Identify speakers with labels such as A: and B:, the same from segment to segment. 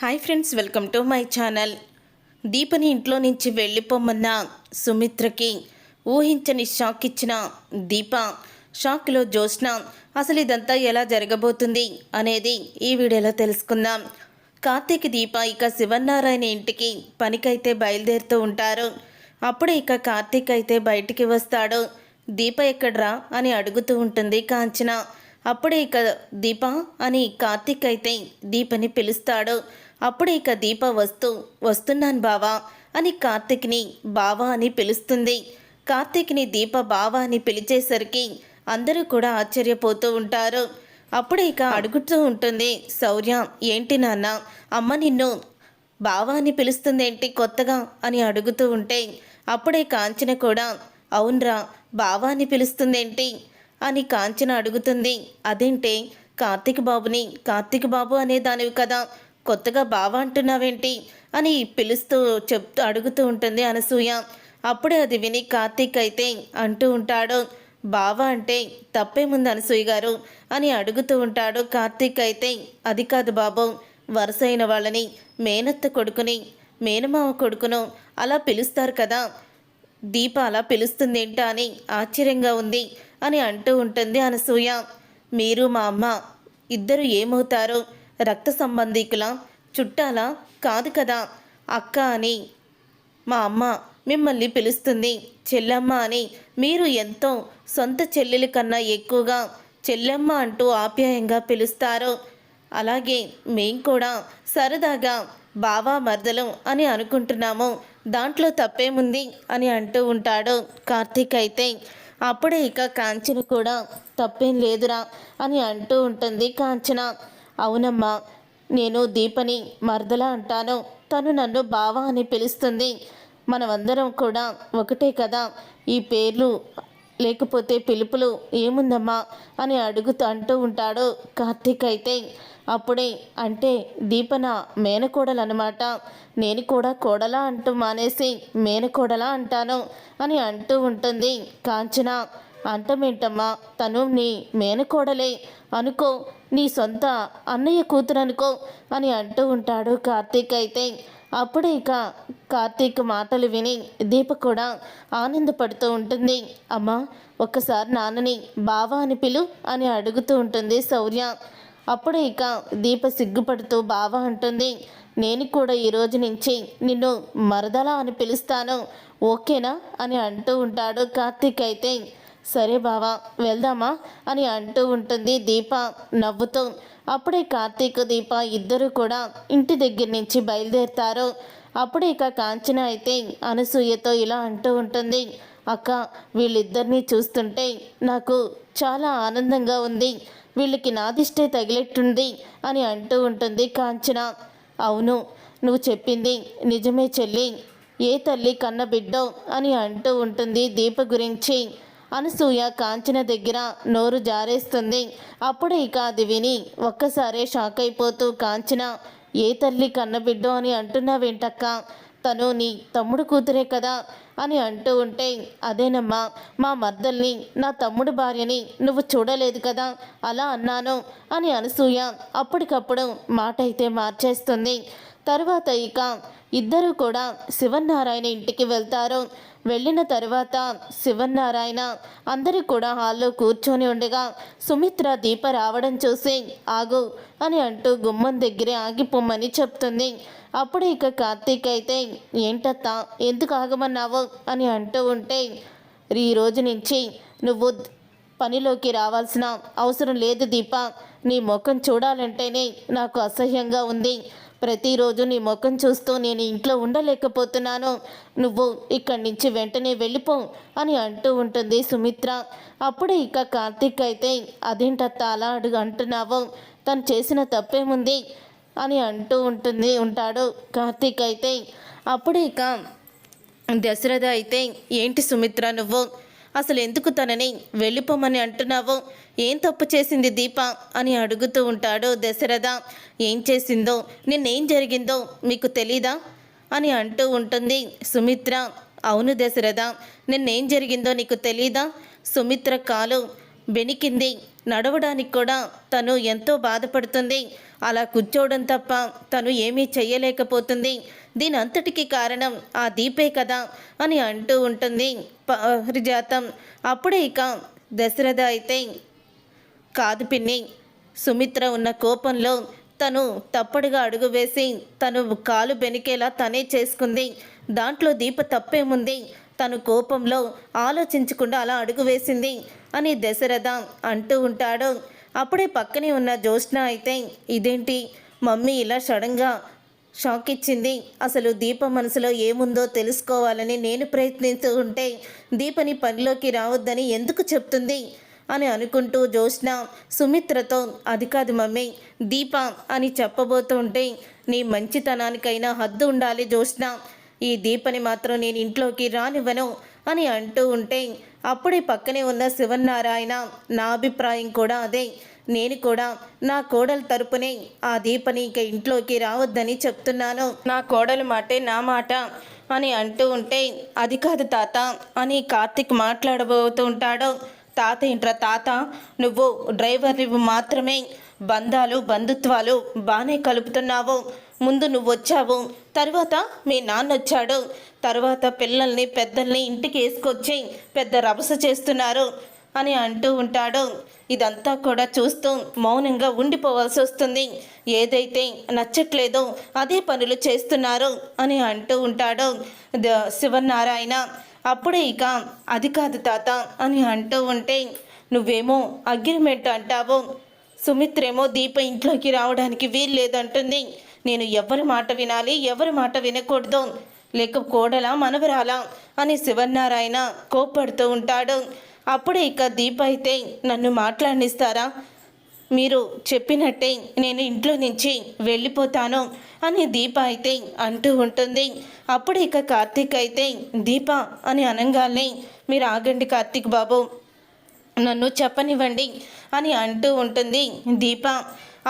A: Hi friends, welcome to my channel. దీపని ఇంట్లో నుంచి వెళ్ళిపోమన్న సుమిత్రకి ఊహించని షాక్ ఇచ్చిన దీప. షాక్లో జ్యోత్స్న. అసలు ఇదంతా ఎలా జరగబోతుంది అనేది ఈ వీడియోలో తెలుసుకుందాం. కార్తీక్ దీప ఇక శివనారాయణ ఇంటికి పనికైతే బయలుదేరుతూ ఉంటారు. అప్పుడే ఇక కార్తీక్ అయితే బయటికి వస్తాడు. దీప ఎక్కడ్రా అని అడుగుతూ ఉంటుంది కాంచన. అప్పుడే ఇక దీప అని కార్తీక్ అయితే దీపని పిలుస్తాడు. అప్పుడే ఇక దీప వస్తున్నాను బావా అని కార్తీక్ని బావా అని పిలుస్తుంది. కార్తీక్ని దీప బావా అని పిలిచేసరికి అందరూ కూడా ఆశ్చర్యపోతూ ఉంటారు. అప్పుడే ఇక అడుగుతూ ఉంటుంది శౌర్య, ఏంటి నాన్న అమ్మ నిన్ను బావా అని పిలుస్తుందేంటి కొత్తగా అని అడుగుతూ ఉంటే అప్పుడే కాంచన కూడా అవునరా బావా అని పిలుస్తుందేంటి అని కాంచన అడుగుతుంది. అదేంటే కార్తీక్ బాబు అనే దానివి కదా, కొత్తగా బావా అంటున్నావేంటి అని అడుగుతూ ఉంటుంది అనసూయ. అప్పుడే అది విని కార్తీక్ అయితే అంటూ ఉంటాడు, బావా అంటే తప్పేముంది అనసూయ గారు అని అడుగుతూ ఉంటాడు. కార్తీక్ అయితే అది కాదు బాబు, వరుస అయిన వాళ్ళని మేనత్త కొడుకుని మేనమామ కొడుకును అలా పిలుస్తారు కదా, దీప అలా పిలుస్తుందేంటా అని ఆశ్చర్యంగా ఉంది అని అంటూ ఉంటుంది అనసూయ. మీరు మా అమ్మ ఇద్దరు ఏమవుతారు, రక్త సంబంధికులా చుట్టాలా కాదు కదా, అక్క అని మా అమ్మ మిమ్మల్ని పిలుస్తుంది, చెల్లెమ్మ అని మీరు ఎంతో సొంత చెల్లెలి కన్నా ఎక్కువగా చెల్లెమ్మ అంటూ ఆప్యాయంగా పిలుస్తారు. అలాగే మేం కూడా సరదాగా బావా మరదలం అని అనుకుంటున్నాము, దాంట్లో తప్పేముంది అని అంటూ ఉంటాడు కార్తీక్ అయితే. అప్పుడే ఇక కాంచన కూడా తప్పేం లేదురా అని అంటూ ఉంటుంది కాంచన. అవునమ్మా, నేను దీపని మరదలా అంటాను, తను నన్ను బావా అని పిలుస్తుంది, మనమందరం కూడా ఒకటే కదా, ఈ పేర్లు లేకపోతే పిలుపులు ఏముందమ్మా అని అంటూ ఉంటాడు కార్తీక్ అయితే. అప్పుడే అంటే దీపన మేనకోడలన్నమాట, నేను కూడా కోడలా అంటూ మానేసి మేనకోడలా అంటాను అని అంటూ ఉంటుంది కాంచన. అంటమేంటమ్మా, తను నీ మేనకోడలే అనుకో, నీ సొంత అన్నయ్య కూతురు అనుకో అని అంటూ ఉంటాడు కార్తీక్ అయితే. అప్పుడే ఇక కార్తీక్ మాటలు విని దీప కూడా ఆనందపడుతూ ఉంటుంది. అమ్మా, ఒక్కసారి నాన్నని బావా అని పిలు అని అడుగుతూ ఉంటుంది శౌర్య. అప్పుడే ఇక దీప సిగ్గుపడుతూ బావా అంటుంది, నేను కూడా ఈరోజు నుంచి నిన్ను మరదలా అని పిలుస్తాను, ఓకేనా అని అంటూ ఉంటాడు కార్తీక్ అయితే. సరే బావా వెళ్దామా అని అంటూ ఉంటుంది దీప నవ్వుతూ. అప్పుడే కార్తీక్ దీప ఇద్దరు కూడా ఇంటి దగ్గర నుంచి బయలుదేరుతారు. అప్పుడే ఇక కాంచన అయితే అనసూయతో ఇలా అంటూ ఉంటుంది, అక్క వీళ్ళిద్దరినీ చూస్తుంటే నాకు చాలా ఆనందంగా ఉంది, వీళ్ళకి నాదిష్టే తగిలేట్టుంది అని అంటూ ఉంటుంది కాంచన. అవును, నువ్వు చెప్పింది నిజమే చెల్లి, ఏ తల్లి కన్న బిడ్డో అని అంటూ ఉంటుంది దీప గురించి. అనసూయ కాంచన దగ్గర నోరు జారేస్తుంది. అప్పుడే ఇక అది విని ఒక్కసారే షాక్ అయిపోతూ కాంచన, ఏ తల్లి కన్నబిడ్డో అని అంటున్నావేంటక్క, తను నీ తమ్ముడు కూతురే కదా అని అంటూ ఉంటే, అదేనమ్మా, మా మర్దల్ని నా తమ్ముడు భార్యని నువ్వు చూడలేదు కదా అలా అన్నాను అని అనసూయ అప్పటికప్పుడు మాట అయితే మార్చేస్తుంది. తరువాత ఇక ఇద్దరు కూడా శివనారాయణ ఇంటికి వెళ్తారు. వెళ్ళిన తర్వాత శివనారాయణ అందరూ కూడా హాల్లో కూర్చొని ఉండగా సుమిత్ర దీప రావడం చూసి ఆగు అని అంటూ గుమ్మం దగ్గరే ఆగిపోమ్మని చెప్తుంది. అప్పుడు ఇక కార్తీక్ అయితే ఏంటత్తా ఎందుకు ఆగమన్నావు అని అంటూ ఉంటే, ఈ రోజు నుంచి నువ్వు పనిలోకి రావాల్సిన అవసరం లేదు దీప, నీ ముఖం చూడాలంటేనే నాకు అసహ్యంగా ఉంది, ప్రతిరోజు నీ ముఖం చూస్తూ నేను ఇంట్లో ఉండలేకపోతున్నాను, నువ్వు ఇక్కడి నుంచి వెంటనే వెళ్ళిపో అని అంటూ ఉంటుంది సుమిత్ర. అప్పుడే ఇక కార్తీక్ అయితే అదేంటత్త అలా అంటున్నావు, తను చేసిన తప్పేముంది అని అంటూ ఉంటాడు కార్తీక్ అయితే. అప్పుడే ఇక దశరథ అయితే ఏంటి సుమిత్ర నువ్వు అసలు ఎందుకు తనని వెళ్ళిపోమని అంటున్నావు, ఏం తప్పు చేసింది దీప అని అడుగుతూ ఉంటాడు దశరథ. ఏం చేసిందో నిన్నేం జరిగిందో మీకు తెలీదా అని అంటూ ఉంటుంది సుమిత్ర. అవును దశరథ, నిన్నేం జరిగిందో నీకు తెలీదా, సుమిత్ర కాలు బెనికింది, నడవడానికి కూడా తను ఎంతో బాధపడుతుంది. అలా కూర్చోవడం తప్ప తను ఏమీ చెయ్యలేకపోతుంది. దీని అంతటికీ కారణం ఆ దీపే కదా అని అంటూ ఉంటుంది పారిజాతం. అప్పుడే ఇక దశరథ అయితే, కాదు పిన్ని, సుమిత్ర ఉన్న కోపంలో తను తప్పడుగా అడుగు వేసి తను కాలు బెనికేలా తనే చేసుకుంది. దాంట్లో దీప తప్పేముంది? తను కోపంలో ఆలోచించకుండా అలా అడుగు వేసింది అని దశరథ అంటూ ఉంటాడు. అప్పుడే పక్కనే ఉన్న జ్యోత్స్న అయితే, ఇదేంటి మమ్మీ ఇలా సడన్గా షాక్ ఇచ్చింది, అసలు దీప మనసులో ఏముందో తెలుసుకోవాలని నేను ప్రయత్నిస్తూ ఉంటే దీపని పనిలోకి రావద్దని ఎందుకు చెప్తుంది అని అనుకుంటూ జ్యోత్స్న సుమిత్రతో, అది కాదు మమ్మీ, దీప అని చెప్పబోతుంటే, నీ మంచితనానికైనా హద్దు ఉండాలి జ్యోత్స్న, ఈ దీపని మాత్రం నేను ఇంట్లోకి రానివ్వను అని అంటూ ఉంటే, అప్పుడే పక్కనే ఉన్న శివనారాయణ, నా అభిప్రాయం కూడా అదే, నేను కూడా నా కోడలు తరపునే ఆ దీపని ఇక ఇంట్లోకి రావద్దని చెప్తున్నాను, నా కోడలు మాటే నా మాట అని అంటూ ఉంటే, అది కాదు తాత అని కార్తీక్ మాట్లాడబోతూ ఉంటాడు. తాత ఏంట్రా తాత, నువ్వు డ్రైవర్ని మాత్రమే, బంధాలు బంధుత్వాలు బాగానే కలుపుతున్నావు. ముందు నువ్వు వచ్చావు, తర్వాత మీ నాన్న వచ్చాడు, తర్వాత పిల్లల్ని పెద్దల్ని ఇంటికి వేసుకొచ్చి పెద్ద రభస చేస్తున్నారు అని అంటూ ఉంటాడు. ఇదంతా కూడా చూస్తూ మౌనంగా ఉండిపోవాల్సి వస్తుంది. ఏదైతే నచ్చట్లేదో అదే పనులు చేస్తున్నారు అని అంటూ ఉంటాడు శివనారాయణ. అప్పుడే ఇక, అది కాదు తాత అని అంటూ ఉంటే, నువ్వేమో అగ్రిమెంట్ అంటావు, సుమిత్రేమో దీప ఇంట్లోకి రావడానికి వీల్లేదంటుంది. నేను ఎవరి మాట వినాలి, ఎవరి మాట వినకూడదు, లేక కోడలా మనవరాలా అని శివనారాయణ కోప్పడుతూ ఉంటాడు. అప్పుడే ఇక దీప అయితే, నన్ను మాట్లాడిస్తారా, మీరు చెప్పినట్టే నేను ఇంట్లో నుంచి వెళ్ళిపోతాను అని దీప అయితే అంటూ ఉంటుంది. అప్పుడు ఇక కార్తీక్ అయితే, దీప అని అనగానే, మీరు ఆగండి కార్తీక్ బాబు, నన్ను చెప్పనివ్వండి అని అంటూ ఉంటుంది దీప.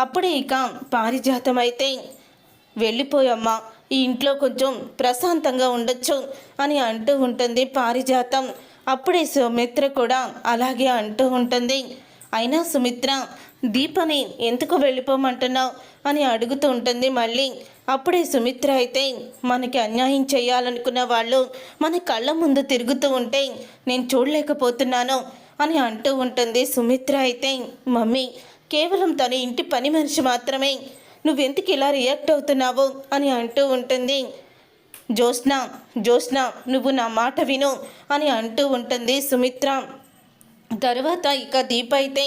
A: అప్పుడే ఇక పారిజాతం అయితే, వెళ్ళిపోయమ్మా, ఈ ఇంట్లో కొంచెం ప్రశాంతంగా ఉండొచ్చు అని అంటూ ఉంటుంది పారిజాతం. అప్పుడే సుమిత్ర కూడా అలాగే అంటూ ఉంటుంది. అయినా సుమిత్ర, దీపని ఎందుకు వెళ్ళిపోమంటున్నావు అని అడుగుతూ ఉంటుంది మళ్ళీ. అప్పుడే సుమిత్ర అయితే, మనకి అన్యాయం చేయాలనుకున్న వాళ్ళు మన కళ్ళ ముందు తిరుగుతూ ఉంటే నేను చూడలేకపోతున్నాను అని అంటూ ఉంటుంది. సుమిత్ర అయితే, మమ్మీ, కేవలం తన ఇంటి పని మనిషి మాత్రమే, నువ్వెందుకు ఇలా రియాక్ట్ అవుతున్నావు అని అంటూ ఉంటుంది. జ్యోత్స్న, నువ్వు నా మాట విను అని అంటూ ఉంటుంది సుమిత్ర. తర్వాత ఇక దీప అయితే,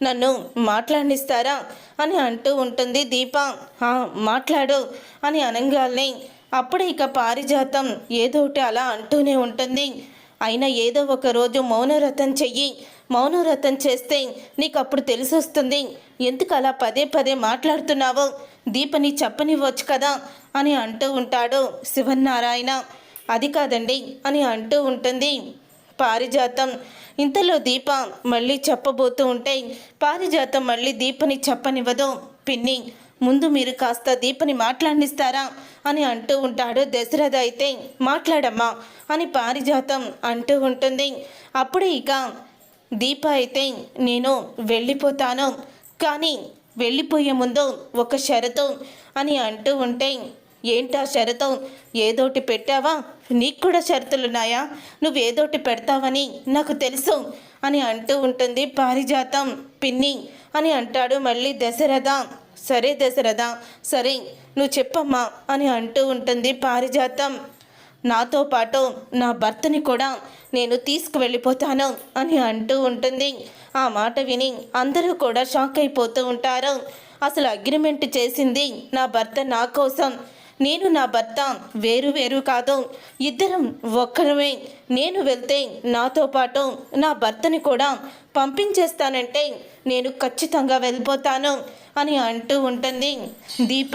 A: నన్ను మాట్లాడిస్తారా అని అంటూ ఉంటుంది దీప. మాట్లాడు అని అనగానే అప్పుడే ఇక పారిజాతం ఏదోటి అలా అంటూనే ఉంటుంది. అయినా ఏదో ఒక రోజు మౌనవ్రతం చెయ్యి, మౌనవ్రతం చేస్తే నీకు అప్పుడు తెలిసి వస్తుంది, ఎందుకు అలా పదే పదే మాట్లాడుతున్నావో దీపని చెప్పనివ్వచ్చు కదా అని అంటూ ఉంటాడు శివనారాయణ. అది కాదండి అని అంటూ ఉంటుంది పారిజాతం. ఇంతలో దీప మళ్ళీ చెప్పబోతూ ఉంటే పారిజాతం మళ్ళీ దీపని చెప్పనివ్వదు. పిన్ని, ముందు మీరు కాస్త దీపని మాట్లాడిస్తారా అని అంటూ ఉంటాడు దశరథ. అయితే, మాట్లాడమ్మా అని పారిజాతం అంటూ ఉంటుంది. అప్పుడే ఇక దీప అయితే, నేను వెళ్ళిపోతాను, కానీ వెళ్ళిపోయే ముందు ఒక షరతు అని అంటూ ఉంటే, ఏంటా షరతు, ఏదోటి పెట్టావా, నీకు కూడా షరతులున్నాయా, నువ్వేదోటి పెడతావని నాకు తెలుసు అని అంటూ ఉంటుంది పారిజాతం. పిన్ని అని అంటాడు మళ్ళీ దశరథ. సరే దశరథ, సరే నువ్వు చెప్పమ్మా అని అంటూ ఉంటుంది పారిజాతం. నాతో పాటు నా భర్తని కూడా నేను తీసుకువెళ్ళిపోతాను అని అంటూ ఉంటుంది. ఆ మాట విని అందరూ కూడా షాక్ అయిపోతూ ఉంటారు. అసలు అగ్రిమెంట్ చేసింది నా భర్త నా కోసం, నేను నా భర్త వేరు వేరు కాదు, ఇద్దరం ఒక్కరమే. నేను వెళ్తే నాతో పాటు నా భర్తని కూడా పంపించేస్తానంటే నేను ఖచ్చితంగా వెళ్ళిపోతాను అని అంటూ ఉంటుంది దీప.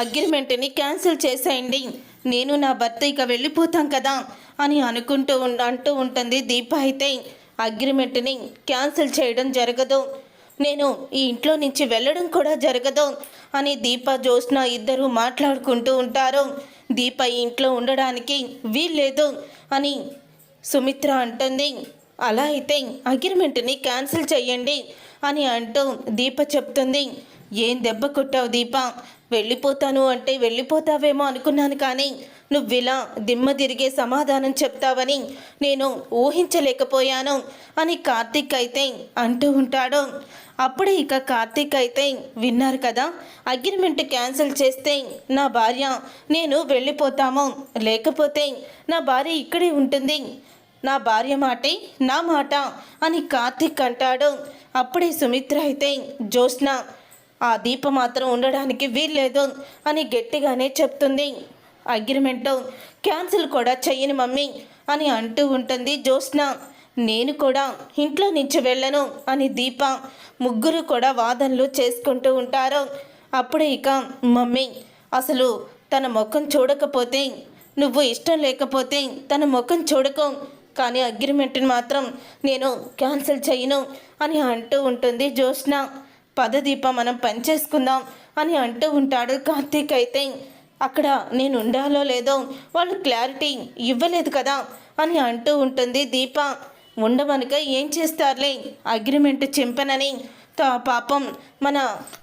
A: అగ్రిమెంట్ని క్యాన్సిల్ చేసేయండి, నేను నా భర్త ఇక వెళ్ళిపోతాం కదా అని అంటూ ఉంటుంది దీప. అయితే, అగ్రిమెంట్ని క్యాన్సిల్ చేయడం జరగదు, నేను ఈ ఇంట్లో నుంచి వెళ్ళడం కూడా జరగదు అని దీప జ్యోత్స్న ఇద్దరు మాట్లాడుకుంటూ ఉంటారు. దీప ఈ ఇంట్లో ఉండడానికి వీల్లేదు అని సుమిత్ర అంటుంది. అలా అయితే అగ్రిమెంట్ని క్యాన్సిల్ చెయ్యండి అని అంటూ దీప చెప్తుంది. ఏం దెబ్బ కొట్టావు దీప, వెళ్ళిపోతాను అంటే వెళ్ళిపోతావేమో అనుకున్నాను, కానీ నువ్విలా దిమ్మ తిరిగే సమాధానం చెప్తావని నేను ఊహించలేకపోయాను అని కార్తీక్ అయితే అంటూ ఉంటాడు. అప్పుడే ఇక కార్తీక్ అయితే విన్నారు కదా, అగ్రిమెంట్ క్యాన్సిల్ చేస్తే నా భార్య నేను వెళ్ళిపోతాము, లేకపోతే నా భార్య ఇక్కడే ఉంటుంది, నా భార్య మాటే నా మాట అని కార్తీక్ అంటాడు. అప్పుడే సుమిత్ర అయితే జ్యోత్స్న ఆ దీప మాత్రం ఉండడానికి వీల్లేదు అని గట్టిగానే చెప్తుంది. అగ్రిమెంట్ క్యాన్సిల్ కూడా చెయ్యని మమ్మీ అని అంటూ ఉంటుంది జ్యోత్స్న. నేను కూడా ఇంట్లో నుంచి వెళ్ళను అని దీప. ముగ్గురు కూడా వాదనలు చేసుకుంటూ ఉంటారు. అప్పుడే ఇక మమ్మీ అసలు తన ముఖం చూడకపోతే, నువ్వు ఇష్టం లేకపోతే తన ముఖం చూడకు, కానీ అగ్రిమెంట్ని మాత్రం నేను క్యాన్సిల్ చేయను అని అంటూ ఉంటుంది జ్యోత్స్న. పద దీప మనం పని చేసుకుందాం అని అంటూ ఉంటాడు కార్తీక్ అయితే. అక్కడ నేను ఉండాలో లేదో వాళ్ళు క్లారిటీ ఇవ్వలేదు కదా అని అంటూ ఉంటుంది దీప. ఉండమనుక ఏం చేస్తారులే, అగ్రిమెంట్ చింపనని పాపం మన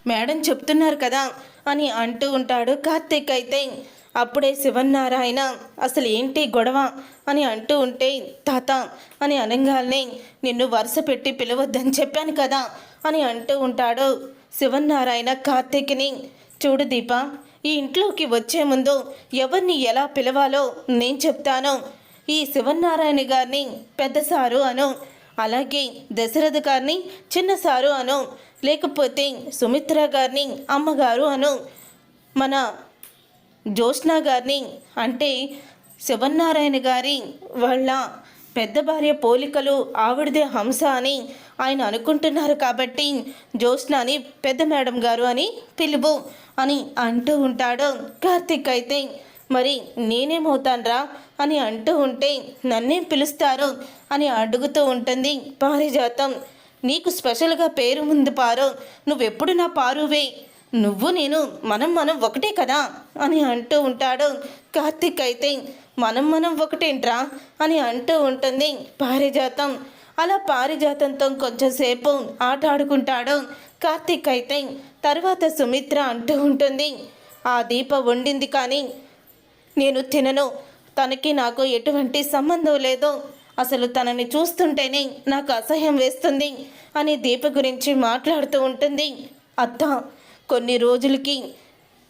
A: మేడం చెప్తున్నారు కదా అని అంటూ ఉంటాడు కార్తీక్ అయితే. అప్పుడే శివన్నారాయణ అసలు ఏంటి గొడవ అని అంటూ ఉంటే, తాత అని అనగానే నిన్ను వరుస పెట్టి పిలవద్దని చెప్పాను కదా అని అంటూ ఉంటాడు శివన్నారాయణ కార్తీక్ని. చూడు దీప, ఈ ఇంట్లోకి వచ్చే ముందు ఎవరిని ఎలా పిలవాలో నేను చెప్తాను. ఈ శివన్నారాయణ గారిని పెద్ద సారు అను, అలాగే దశరథ గారిని చిన్న సారు అను, లేకపోతే సుమిత్ర గారిని అమ్మగారు అను, మన జ్యోత్స్న గారిని అంటే శివన్నారాయణ గారి వాళ్ళ పెద్ద భార్య పోలికలు ఆవిడదే హంస అని ఆయన అనుకుంటున్నారు, కాబట్టి జ్యోత్స్నని పెద్ద మేడం గారు అని పిలువు అని అంటూ ఉంటాడు కార్తీక్ అయితే. మరి నేనేమవుతాన్రా అని అంటూ ఉంటే, నన్నేం పిలుస్తారు అని అడుగుతూ ఉంటుంది పారిజాతం. నీకు స్పెషల్గా పేరు ఉంది పారు, నువ్వెప్పుడు నా పారువే, నువ్వు నేను మనం ఒకటే కదా అని అంటూ ఉంటాడు కార్తీక్ అయితే. మనం ఒకటేంట్రా అని అంటూ ఉంటుంది పారిజాతం. అలా పారిజాతంతో కొంచెంసేపు ఆట ఆడుకుంటాడు కార్తీక్ అయితే. తర్వాత సుమిత్ర అంటూ ఉంటుంది, ఆ దీప వండింది కానీ నేను తినను, తనకి నాకు ఎటువంటి సంబంధం లేదు, అసలు తనని చూస్తుంటేనే నాకు అసహ్యం వేస్తుంది అని దీప గురించి మాట్లాడుతూ ఉంటుంది. అత్త, కొన్ని రోజులకి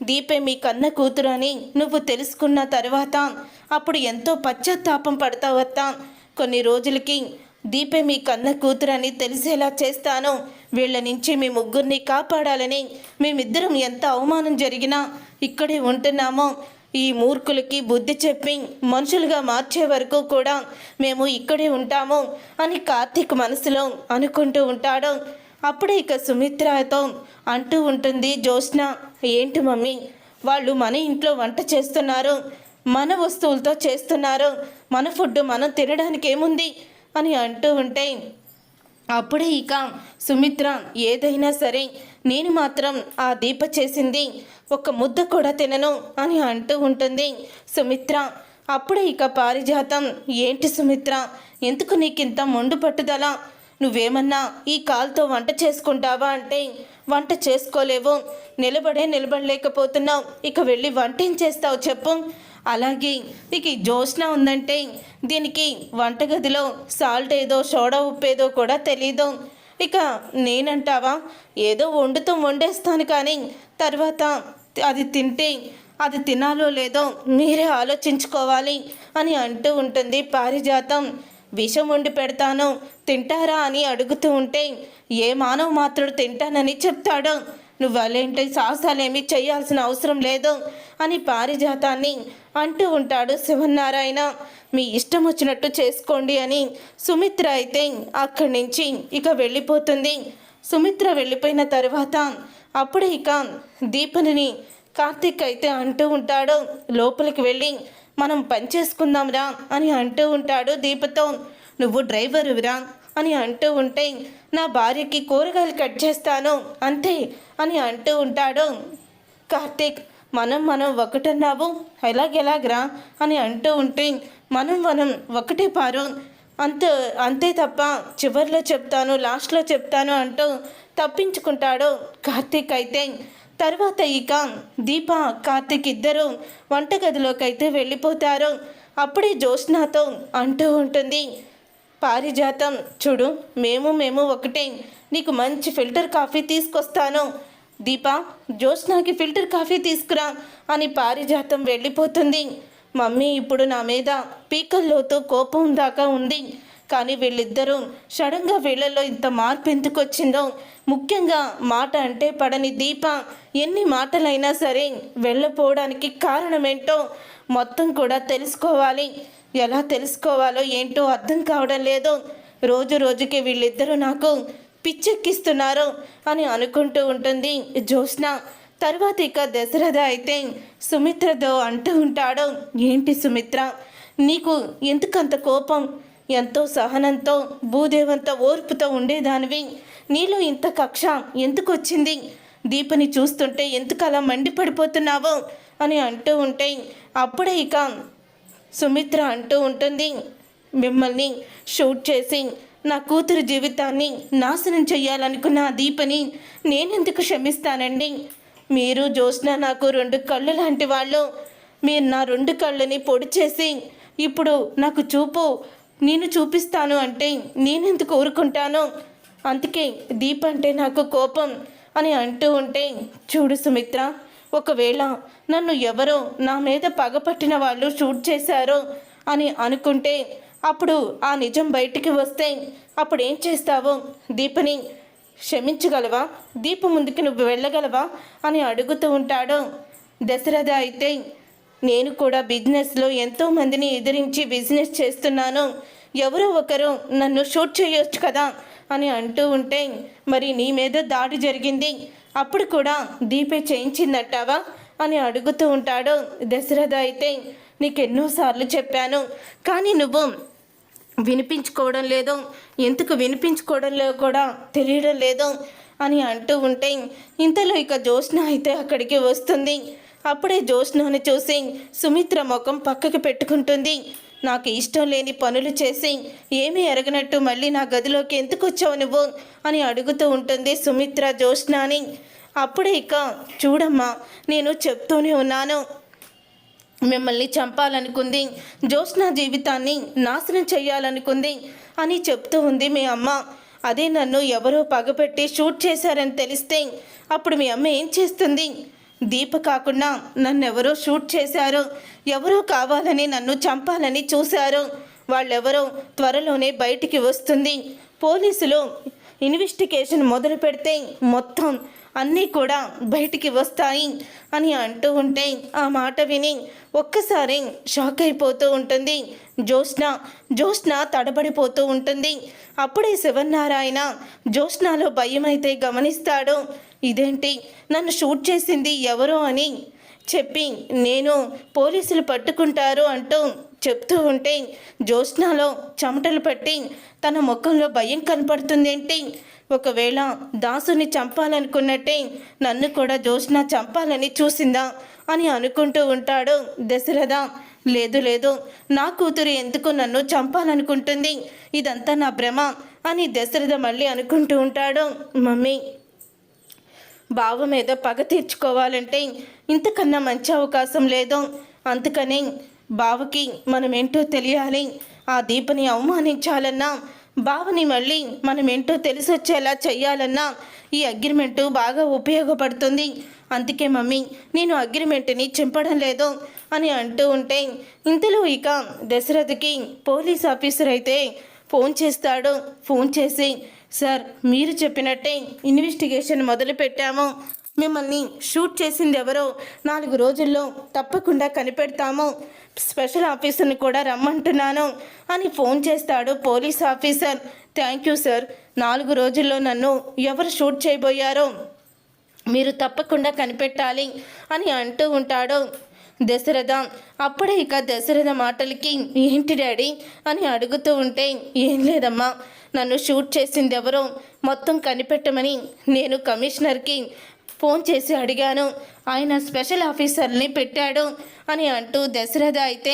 A: దీపే మీ కన్న కూతురు అని నువ్వు తెలుసుకున్న తర్వాత అప్పుడు ఎంతో పశ్చాత్తాపం పడతావత్తా. కొన్ని రోజులకి దీపే మీ కన్న కూతురు అని తెలిసేలా చేస్తాను. వీళ్ళ నుంచి మీ ముగ్గురిని కాపాడాలని మేమిద్దరం ఎంత అవమానం జరిగినా ఇక్కడే ఉంటున్నామో, ఈ మూర్ఖులకి బుద్ధి చెప్పి మనుషులుగా మార్చే వరకు కూడా మేము ఇక్కడే ఉంటాము అని కార్తీక్ మనసులో అనుకుంటూ ఉంటాడు. అప్పుడే ఇక సుమిత్రతో అంటూ ఉంటుంది జ్యోత్స్న, ఏంటి మమ్మీ, వాళ్ళు మన ఇంట్లో వంట చేస్తున్నారు, మన వస్తువులతో చేస్తున్నారు, మన ఫుడ్ మనం తినడానికి ఏముంది అని అంటూ ఉంటే, అప్పుడే ఇక సుమిత్ర ఏదైనా సరే నేను మాత్రం ఆ దీప చేసింది ఒక ముద్ద కూడా తినను అని అంటూ ఉంటుంది సుమిత్ర. అప్పుడే ఇక పారిజాతం, ఏంటి సుమిత్ర, ఎందుకు నీకింత మొండు పట్టుదల, నువ్వేమన్నా ఈ కాలుతో వంట చేసుకుంటావా అంటే వంట చేసుకోలేవు, నిలబడలేకపోతున్నావు, ఇక వెళ్ళి వంట ఏం చేస్తావు చెప్పు. అలాగే ఇక జ్యోత్స్న ఉందంటే దీనికి వంటగదిలో సాల్ట్ ఏదో సోడా ఉప్పేదో కూడా తెలీదు, ఇక నేనంటావా ఏదో వండేస్తాను, కానీ తర్వాత అది తింటే అది తినాలో లేదో మీరే ఆలోచించుకోవాలి అని అంటూ ఉంటుంది పారిజాతం. విషం వండి పెడతాను తింటారా అని అడుగుతూ ఉంటే, ఏ మానవ మాత్రుడు తింటానని చెప్తాడు, నువ్వు అలాంటి సాహసాలేమీ చేయాల్సిన అవసరం లేదు అని పారిజాతాన్ని అంటూ ఉంటాడు శివనారాయణ. మీ ఇష్టం వచ్చినట్టు చేసుకోండి అని సుమిత్ర అయితే అక్కడి నుంచి ఇక వెళ్ళిపోతుంది. సుమిత్ర వెళ్ళిపోయిన తర్వాత అప్పుడే ఇక దీపని కార్తీక్ అయితే అంటూ ఉంటాడు, లోపలికి వెళ్ళి మనం పని చేసుకుందాంరా అని అంటూ ఉంటాడు దీపతో. నువ్వు డ్రైవరురా అని అంటూ ఉంటే, నా భార్యకి కూరగాయలు కట్ చేస్తాను అంతే అని అంటూ ఉంటాడు కార్తీక్. మనం ఒకటన్నావు ఎలాగెలాగరా అని అంటూ ఉంటే, మనం ఒకటే పారు, అంతే అంతే తప్ప చివర్లో చెప్తాను, లాస్ట్లో చెప్తాను అంటూ తప్పించుకుంటాడు కార్తీక్. అయితే తర్వాత ఇక దీప కార్తీక్ ఇద్దరు వంటగదిలోకి అయితే వెళ్ళిపోతారు. అప్పుడే జ్యోత్స్నాతో అంటూ ఉంటుంది, పారిజాతం చూడు, మేము ఒకటే, నీకు మంచి ఫిల్టర్ కాఫీ తీసుకొస్తాను. దీప, జ్యోత్స్నాకి ఫిల్టర్ కాఫీ తీసుకురా అని పారిజాతం వెళ్ళిపోతుంది. మమ్మీ ఇప్పుడు నా మీద పీకల్లోతో కోపం దాకా ఉంది, కానీ వీళ్ళిద్దరూ సడన్గా వీళ్ళల్లో ఇంత మార్పు ఎందుకు వచ్చిందో, ముఖ్యంగా మాట అంటే పడని దీప ఎన్ని మాటలైనా సరే వెళ్ళపోవడానికి కారణమేంటో మొత్తం కూడా తెలుసుకోవాలి. ఎలా తెలుసుకోవాలో ఏంటో అర్థం కావడం లేదు. రోజు రోజుకి వీళ్ళిద్దరూ నాకు పిచ్చెక్కిస్తున్నారు అని అనుకుంటూ ఉంటుంది జ్యోత్స్న. తర్వాత ఇక దశరథ అయితే సుమిత్రతో అంటూ ఉంటాడు, ఏంటి సుమిత్ర, నీకు ఎందుకంత కోపం? ఎంతో సహనంతో భూదేవంతో ఓర్పుతో ఉండేదానివి, నీలో ఇంత కక్ష ఎందుకు వచ్చింది? దీపని చూస్తుంటే ఎందుకు అలా మండిపడిపోతున్నావు అని అంటూ ఉంటే అప్పుడే ఇక సుమిత్ర అంటూ ఉంటుంది, మిమ్మల్ని షూట్ చేసి నా కూతురు జీవితాన్ని నాశనం చెయ్యాలనుకున్న ఆ దీపని నేనెందుకు క్షమిస్తానండి? మీరు జ్యోత్స్న నాకు 2 కళ్ళు లాంటి వాళ్ళు. మీరు నా 2 కళ్ళని పొడి చేసి ఇప్పుడు నాకు నేను చూపిస్తాను అంటే నేనెందుకు ఊరుకుంటాను? అందుకే దీప అంటే నాకు కోపం అని అంటూ ఉంటే, చూడు సుమిత్ర, ఒకవేళ నన్ను ఎవరో నా మీద పగపట్టిన వాళ్ళు షూట్ చేశారో అని అనుకుంటే అప్పుడు ఆ నిజం బయటికి వస్తే అప్పుడేం చేస్తావు? దీపని క్షమించగలవా? దీప ముందుకు నువ్వు వెళ్ళగలవా అని అడుగుతూ ఉంటాడు దశరథ. అయితే నేను కూడా బిజినెస్లో ఎంతోమందిని ఎదిరించి బిజినెస్ చేస్తున్నాను, ఎవరో ఒకరు నన్ను షూట్ చేయొచ్చు కదా అని అంటూ ఉంటే, మరి నీ మీద దాడి జరిగింది, అప్పుడు కూడా దీపే చేయించిందంటావా అని అడుగుతూ ఉంటాడు దశరథ. అయితే నీకు ఎన్నోసార్లు చెప్పాను, కానీ నువ్వు వినిపించుకోవడం లేదు, ఎందుకు వినిపించుకోవడం లేదో కూడా తెలియడం లేదు అని అంటూ ఉంటే ఇంతలో ఇక జ్యోత్స్న అయితే అక్కడికి వస్తుంది. అప్పుడే జ్యోత్స్నని చూసి సుమిత్ర ముఖం పక్కకి పెట్టుకుంటుంది. నాకు ఇష్టం లేని పనులు చేసి ఏమీ ఎరగనట్టు మళ్ళీ నా గదిలోకి ఎందుకు వచ్చావు నువ్వు అని అడుగుతూ ఉంటుంది సుమిత్ర జ్యోత్స్నని. అప్పుడే ఇక చూడమ్మా, నేను చెప్తూనే ఉన్నాను, మిమ్మల్ని చంపాలనుకుంది, జ్యోత్స్న జీవితాన్ని నాశనం చేయాలనుకుంది అని చెప్తూ ఉంది మీ అమ్మ. అదే నన్ను ఎవరో పగపెట్టి షూట్ చేశారని తెలిస్తే అప్పుడు మీ అమ్మ ఏం చేస్తుంది? దీప కాకుండా నన్నెవరో షూట్ చేశారు, ఎవరో కావాలని నన్ను చంపాలని చూశారు, వాళ్ళెవరో త్వరలోనే బయటికి వస్తుంది. పోలీసులు ఇన్వెస్టిగేషన్ మొదలు పెడితే మొత్తం అన్నీ కూడా బయటికి వస్తాయి అని అంటూ ఉంటే ఆ మాట విని ఒక్కసారి షాక్ అయిపోతూ ఉంటుంది జ్యోత్స్న తడబడిపోతూ ఉంటుంది. అప్పుడే శివనారాయణ జ్యోత్స్నలో భయం అయితే గమనిస్తాడు. ఇదేంటి, నన్ను షూట్ చేసింది ఎవరో అని చెప్పి నేను పోలీసులు పట్టుకుంటారు అంటూ చెప్తూ ఉంటే జ్యోత్స్నలో చెమటలు పట్టి తన ముఖంలో భయం కనపడుతుందేంటి? ఒకవేళ దాసుని చంపాలనుకున్నట్టే నన్ను కూడా జ్యోత్స్న చంపాలని చూసిందా అని అనుకుంటూ ఉంటాడు దశరథ. లేదు లేదు, నా కూతురు ఎందుకు నన్ను చంపాలనుకుంటుంది, ఇదంతా నా భ్రమ అని దశరథ మళ్ళీ అనుకుంటూ ఉంటాడు. మమ్మీ, బావ మీద పగ తీర్చుకోవాలంటే ఇంతకన్నా మంచి అవకాశం లేదు, అందుకని బావకి మనమేంటో తెలియాలి, ఆ దీపని అవమానించాలన్నా బావని మళ్ళీ మనమేంటో తెలిసొచ్చేలా చెయ్యాలన్నా ఈ అగ్రిమెంటు బాగా ఉపయోగపడుతుంది. అందుకే మమ్మీ, నేను అగ్రిమెంట్ని చింపడం లేదు అని అంటూ ఉంటే ఇంతలో ఇక దశరథకి పోలీస్ ఆఫీసర్ అయితే ఫోన్ చేస్తాడు. ఫోన్ చేసి, సార్, మీరు చెప్పినట్టే ఇన్వెస్టిగేషన్ మొదలు పెట్టాము, మిమ్మల్ని షూట్ చేసింది ఎవరో 4 రోజుల్లో తప్పకుండా కనిపెడతాము, స్పెషల్ ఆఫీసర్ని కూడా రమ్మంటున్నాను అని ఫోన్ చేస్తాడు police officer. Thank you sir, 4 రోజుల్లో నన్ను ఎవరు షూట్ చేయబోయారో మీరు తప్పకుండా కనిపెట్టాలి అని అంటూ ఉంటాడు దశరథ. అప్పుడే ఇక దశరథ మాటలకి ఏంటి డాడీ అని అడుగుతూ ఉంటే, ఏం లేదమ్మా, నన్ను షూట్ చేసింది ఎవరో మొత్తం కనిపెట్టమని నేను కమిషనర్కి ఫోన్ చేసి అడిగాను, ఆయన స్పెషల్ ఆఫీసర్ని పెట్టాడు అని అంటూ దశరథ అయితే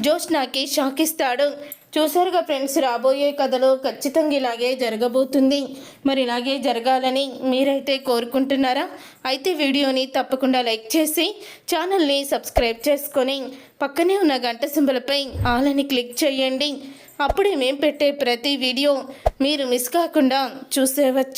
A: జ్యోత్స్నాకి షాక్ ఇస్తాడు. చూసారుగా ఫ్రెండ్స్, రాబోయే కథలో ఖచ్చితంగా ఇలాగే జరగబోతుంది. మరి ఇలాగే జరగాలని మీరైతే కోరుకుంటున్నారా? అయితే వీడియోని తప్పకుండా లైక్ చేసి ఛానల్ని సబ్స్క్రైబ్ చేసుకొని పక్కనే ఉన్న గంట సింబల్పై ఆల్ అని క్లిక్ చేయండి. అప్పుడే మేము పెట్టే ప్రతి వీడియో మీరు మిస్ కాకుండా చూసేవచ్చు.